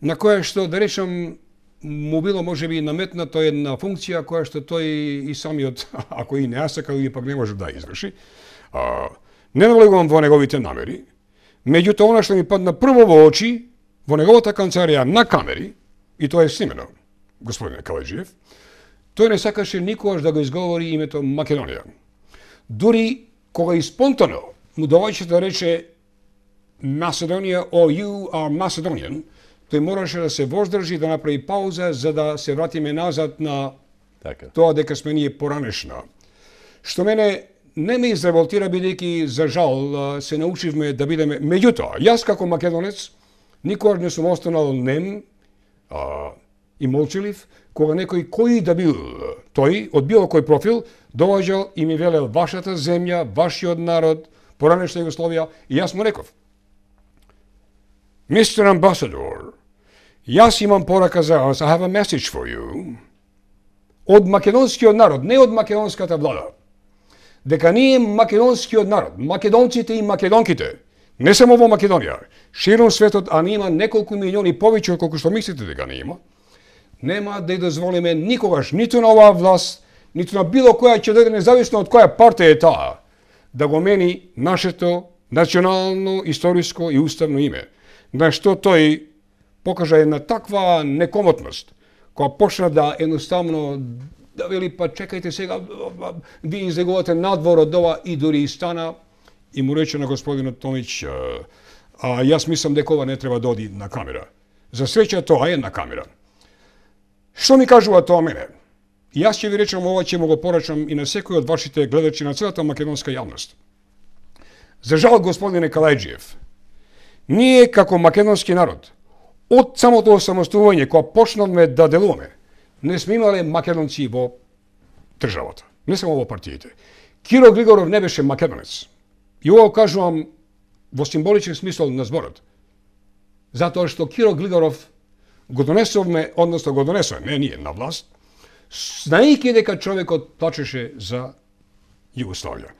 Speaker 2: на која што, да речам, му било можеби наметнато една функција која што тој и самиот, ако и не ја сакал или пак не може да изврши. Не навлегувам во неговите намери, меѓутоа она што ми падна прво во очи, во неговата канцеларија на камери, и тоа е снимено, господине Калајџиев, тој не сакаше никогаш да го изговори името Македонија. дури кога и спонтано му доаѓаше да рече Macedonia or you are Macedonian, тој мораше да се воздржи, да направи пауза за да се вратиме назад на тоа дека сме ние поранешна. Што мене не ме изреволтира, бидејќи за жал се научивме да бидеме. Меѓутоа, јас како македонец никогаш не сум останал нем и молчалив, кога некој кој да бил тој, од било кој профил, доаѓал и ми велел вашата земја, вашиот народ, поранешна Југословија, и јас му реков: Mr. Ambassador, јас имам порака за вас, I have a message for you, од македонскиот народ, не од македонската влада, дека ние македонскиот народ, македонците и македонките, не само во Македонија, широм светот, а не има неколку милиони повеќе од колку што мислите дека не има, нема да ја дозволиме никогаш, ниту на оваа власт, ниту на било која ќе дојде, независно од која партија е таа, да го мени нашето национално, историско и уставно име. На што тој покажа една таква некомотност, која почна да едноставно да вели, па чекајте сега, ви излегувате надвор од ова, и дури и стана и му рече на господинот Томич: јас мислам дека ова не треба да оди на камера. За среќа тоа е на камера. Што ми кажува тоа мене? Јас ќе ви речам ова, ќе му го порачам и на секој од вашите гледачи, на целата македонска јавност. За жал, господине Калајџиев, ние како македонски народ, од самото осамостување, кога почнавме да делуваме, не сме имале македонци во државата, не само во партиите. Киро Глигоров не беше македонец. И ова кажувам во символичен смисол на зборот. Затоа што Киро Глигоров го донесовме, односно го донесоме, не ние, на власт, знаејќи дека човекот плачеше за Југославија.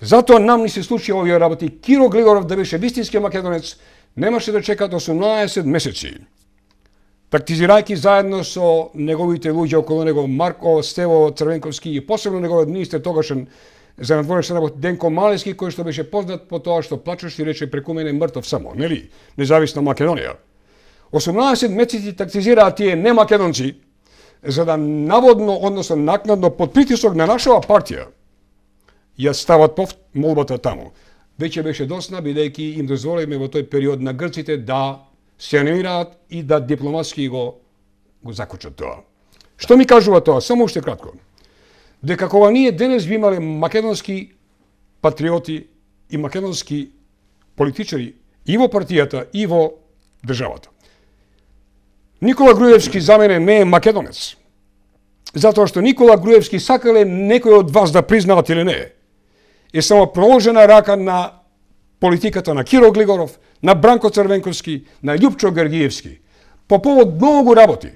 Speaker 2: Затоа нам ни се случи овие работи. Киро Глигоров да беше вистински македонец, немаше да чекат 18 месеци. Тактизирајќи заедно со неговите луѓе околу него, Марко Стево Црвенковски и посебно неговиот министер тогашен за надворешна работа Денко Малески, кој што беше познат по тоа што плачеше и рече: преку мене мртов само, нели? Независна Македонија. 18 месеци тактизираат тие немакедонци за да наводно, односно накнадно под притисок на нашава партија ја стават молбата таму. Веќе беше досна, бидејќи им дозволиме во тој период на грците да се анимираат и да дипломатски го закочат тоа. Што ми кажува тоа? Само уште кратко. Дека кога ние денес би имале македонски патриоти и македонски политичари и во партијата и во државата. Никола Груевски за мене не е македонец. Затоа што Никола Груевски, сакале некој од вас да признаат или не, е само проложена рака на политиката на Киро Глигоров, на Бранко Црвенковски, на Љупчо Гергиевски, по повод многу работи.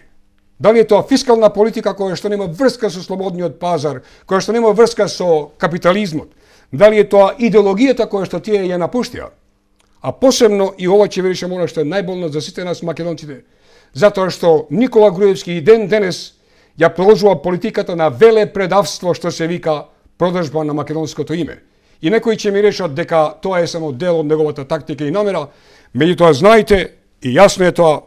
Speaker 2: Дали е тоа фискална политика која што нема врска со слободниот пазар, која што нема врска со капитализмот, дали е тоа идеологијата која што тие ја напуштија. А посебно, и ова ќе веришам она што е најболно за сите нас македонците, затоа што Никола Груевски и ден денес ја проложува политиката на велепредавство, што се вика продажба на македонското име. И некои ќе ми решат дека тоа е само дел од неговата тактика и намера, меѓутоа знаете, и јасно е тоа,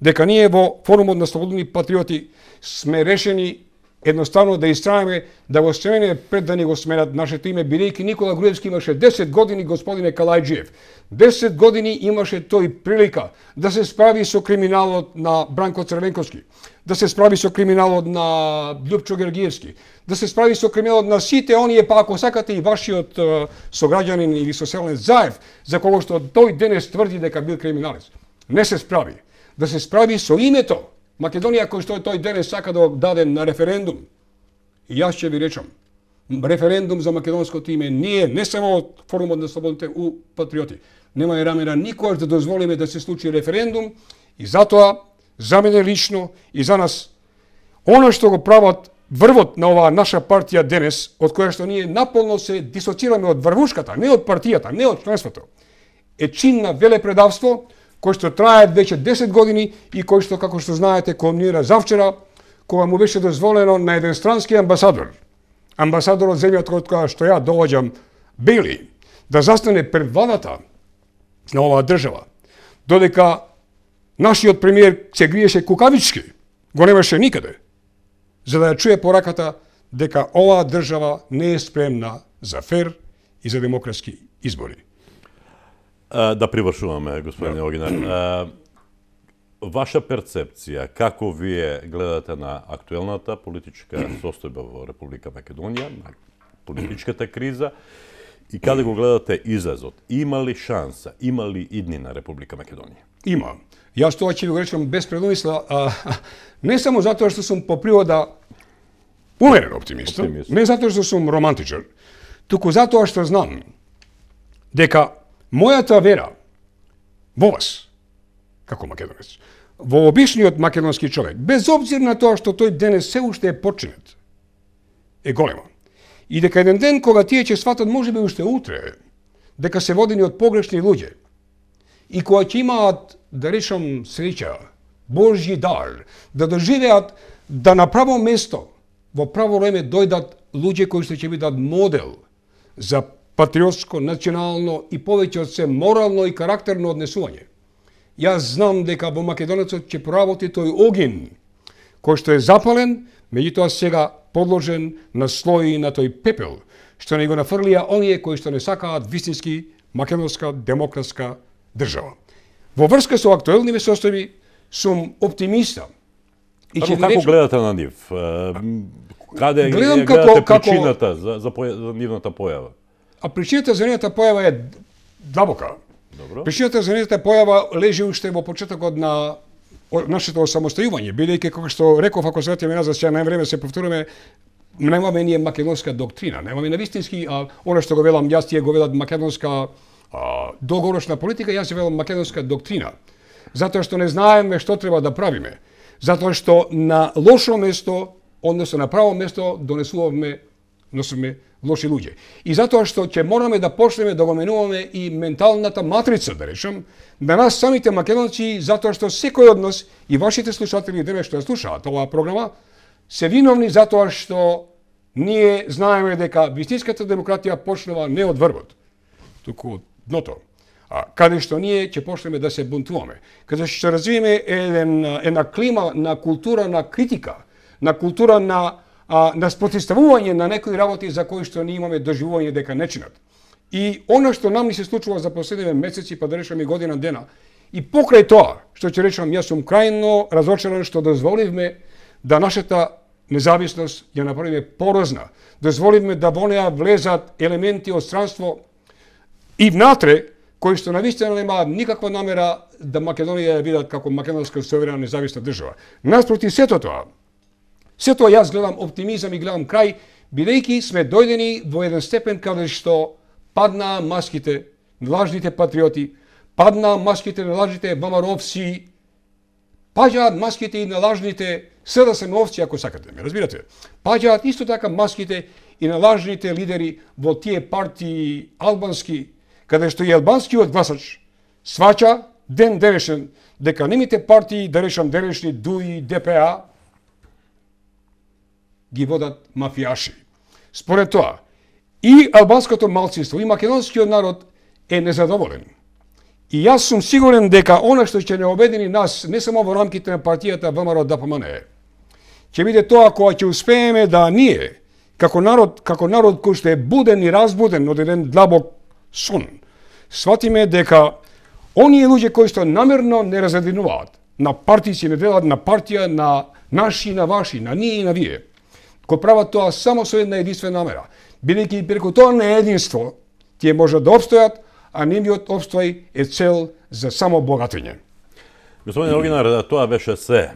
Speaker 2: дека ние во Форумот на слободни патриоти сме решени едноставно да истраеме, да го стремене пред да ни го сменат нашето име, бидејќи Никола Груевски имаше 10 години, господине Калајџиев. 10 години имаше тој прилика да се справи со криминалот на Бранко Црвенковски, да се справи со криминалот на Љупчо Гергиевски, да се справи со криминалот на сите оние, па ако сакате и вашиот сограѓанин или соселенец Заев, за кого што тој денес тврди дека бил криминалец. Не се справи. Да се справи со името Македонија, кој што тој денес сака да го даде на референдум. И јас ќе ви речам, референдум за македонското име, ние, не само од Форумот на слободните патриоти, нема намера никогаш да дозволиме да се случи референдум, и затоа, за мене лично и за нас, она што го прават врвот на оваа наша партија денес, од која што ние наполно се дисоцираме од врвушката, не од партијата, не од членството, е чин на велепредавство, кој што трае веќе 10 години и кој што, како што знаете, кулминира завчера, кога му беше дозволено на еден странски амбасадор од земјата од која што ја доаѓам, Бели, да застане пред владата на оваа држава, додека нашиот премиер се гриеше кукавички, го немаше никаде, за да ја чуе пораката дека оваа држава не е спремна за фер и за демократски избори.
Speaker 1: Да привршуваме, господине Огинар. Ваша перцепција, како вие гледате на актуелната политичка состојба во Република Македонија, на политичката криза, и каде го гледате излезот? Има ли шанса, има ли иднина Република Македонија?
Speaker 2: Има. Јас тоа ќе ви го речам без предумисла, не само затоа што сум по природа умерен оптимист, не затоа што сум романтичар, туку затоа што знам дека мојата вера во вас, како македонец, во обичниот македонски човек, без обзир на тоа што тој денес се уште е починет, е голема. И дека еден ден кога тие ќе сватат, можеби уште утре, дека се водени од погрешни луѓе, и кога ќе имаат, да речам, среќа, Божји дар, да доживеат да на право место, во право време дојдат луѓе кои ќе бидат модел за патриотско, национално и повеќе од се морално и карактерно однесување. Јас знам дека во македонецот ќе проработи тој огин кој што е запален, меѓутоа сега подложен на слои на тој пепел, што не го нафрлија оние кои што не сакаат вистински македонска демократска држава. Во врска со актуелниве состојби сум оптимиста.
Speaker 1: И како гледате на нив? Каде гледате причината за нивната појава?
Speaker 2: А причината за нивната појава е длабока.
Speaker 1: Добро.
Speaker 2: Причината за нивната појава лежи уште во почетокот на нашето самостојување, бидејќи, како што реков, ако се вратиме назад, сега највреме се повториме, немаме ние македонска доктрина, немаме навистински, она што го велам јас, тие го велат македонска долгорочна политика, јас ја велам македонска доктрина. Затоа што не знаеме што треба да правиме. Затоа што на лошо место, односно на право место, носиме лоши луѓе. И затоа што ќе мораме да почнеме да го менуваме и менталната матрица, да речам, на нас самите македонци, затоа што секој од нас и вашите слушатели денес што ја слушаат оваа програма, се виновни затоа што ние знаеме дека вистинската демократија почнува не од врвот, туку од дното. Каде што ние ќе почнеме да се бунтуваме. Каде што развиеме една клима на култура на критика, на култура на спротивставување на некои работи за кои што ние имаме доживување дека не чинат. И она што нам ни се случува за последниве месеци, па да речам и година дена, и покрај тоа, што ќе речам, јас сум крајно разочаран што дозволивме да нашата независност ја направиме порозна, дозволивме да во неа влезат елементи од странство и внатре, кои што навистина немаат никаква намера да Македонија ја видат како македонска суверена независна држава. Наспроти сето тоа јас гледам оптимизам и гледам крај, бидејќи сме дојдени во еден степен каде што паднаа маските на лажните патриоти, паднаа маските на лажните ВМРО-овци, паѓаат маските и на лажните СДСМ-овци, ако сакате ме, разбирате. Паѓаат исто така маските и на лажните лидери во тие партии албански, каде што и албанскиот гласач сваќа ден денешен дека немите партии, да речам денешни ДУИ, ДПА, ги водат мафијаши. Според тоа, и албанското малцинство, и македонскиот народ е незадоволен. И јас сум сигурен дека она што ќе не обедини нас, не само во рамките на партијата ВМРО-ДПМН, ќе биде тоа кога ќе успееме да ние, како народ кој што е буден и разбуден од еден длабок сон, сватиме дека оние луѓе кои што намерно не разединуваат, на партици не делат на партија, на наши и на ваши, на ние и на вие, го прават тоа само со една единствена намера, бидејќи преку тоа неединство тие можат да обстојат, а нивниот обстој е цел за само богатење.
Speaker 1: Господин Огинар, тоа беше се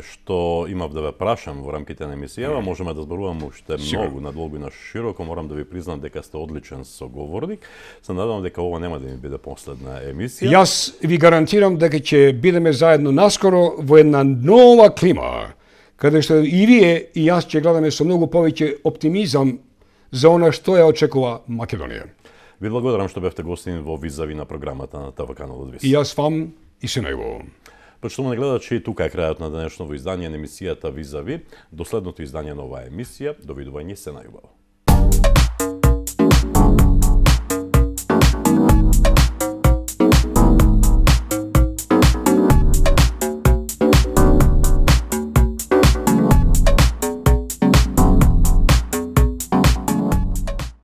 Speaker 1: што имав да ве прашам во рамките на емисијава. Можеме да зборуваме уште многу надолго и на широко. Морам да ви признам дека сте одличен соговорник. Се надевам дека ова нема да ми биде последна емисија.
Speaker 2: Јас ви гарантирам дека ќе бидеме заедно наскоро во една нова клима, каде што и вие и јас ќе гледаме со многу повеќе оптимизам за она што ја очекува Македонија.
Speaker 1: Ви благодарам што бевте гостин во Визави на програмата на ТВ канал Одвис.
Speaker 2: И јас вам и се најубавам.
Speaker 1: Почитувани гледачи, тука е крајот на денешното издание на емисијата Визави. До следното издание на оваа емисија, довидување, се најубаво.